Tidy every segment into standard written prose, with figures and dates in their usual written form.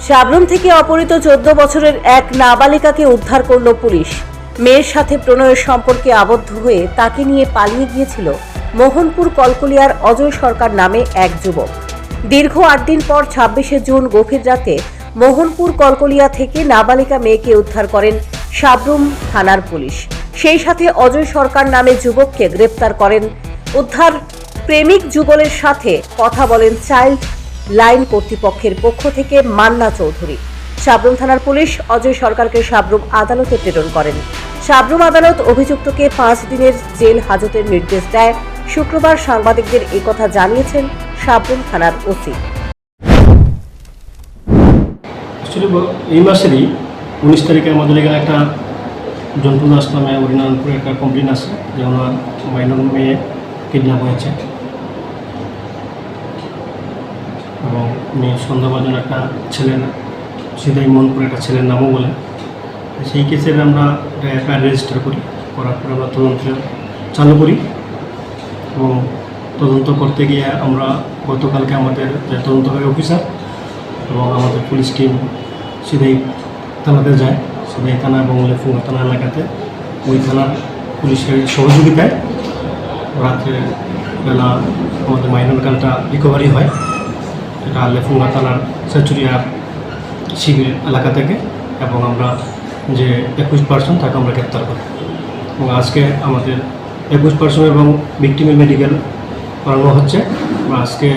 সাবরুম থেকে অপহৃত 14 বছরের এক নাবালিকাকে উদ্ধার করল পুলিশ। মেয়ের সাথে প্রণয়ের সম্পর্কে আবদ্ধ হয়ে তাকে নিয়ে পালিয়ে গিয়েছিল মোহনপুর কলকলিয়ার অজয় সরকার নামে এক যুবক। দীর্ঘ 8 দিন পর 26শে জুন গভীর রাতে মোহনপুর কলকলিয়া থেকে নাবালিকা মেয়েকে উদ্ধার করেন সাবরুম থানার পুলিশ। সেই সাথে অজয় সরকার নামে যুবককে গ্রেপ্তার করেন। উদ্ধার প্রেমিক যুগলের সাথে কথা বলেন চাইল্ড লাইন কর্তৃপক্ষের পক্ষ থেকে মান্না চৌধুরী। সাবরুম থানার পুলিশ অজয় সরকারকে সাবরুম আদালতে প্রেরণ করেন। সাবরুম আদালত অভিযুক্তকে 5 দিনের জেল হাজতের নির্দেশ দেয়। শুক্রবার সাংবাদিকদের এই কথা জানিয়েছেন সাবরুম থানার ওসি। এই মাসেরই 19 তারিখে আমাদের এখানে একটা জন্টু দাস নামে হরিনারায়ণপুরে একটা কমপ্লেন আছে যে ওনার মাইনর মেয়ে কিডন্যাপ হয়েছে এবং মেয়ে সন্দেহভাজন একটা ছেলের সিধাই মনপুরে একটা ছেলের নামও বলে। সেই কেসের আমরা একটা রেজিস্টার করি, করার পরে আমরা তদন্ত চালু করি এবং তদন্ত করতে গিয়ে আমরা গতকালকে আমাদের যে তদন্তকারী অফিসার এবং আমাদের পুলিশ টিম সিধাই থানাতে যায়। সিধাই থানা এবং লেফুঙ্গা থানা এলাকাতে ওই থানার পুলিশের সহযোগিতায় রাত্রে বেলা আমাদের মাইনর গানটা রিকভারি হয়। এটা লেফুঙ্গা থানার সেচুরিয়া শিবির এলাকা থেকে, এবং আমরা যে 21% তাকে আমরা গ্রেপ্তার করি এবং আজকে আমাদের 21% এবং ভিকটিমের মেডিকেল করানো হচ্ছে। আমরা আজকে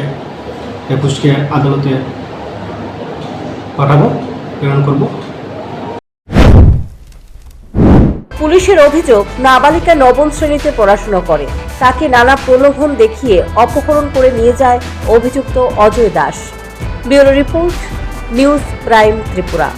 21কে আদালতে পাঠাবো, প্রেরণ করব। পুলিশের অভিযোগ, নাবালিকা 9ম শ্রেণীতে পড়াশোনা করে। তাকে নানা প্রলোভন দেখিয়ে অপহরণ করে নিয়ে যায় অভিযুক্ত Ajay Das. Bureau report, news prime Tripura.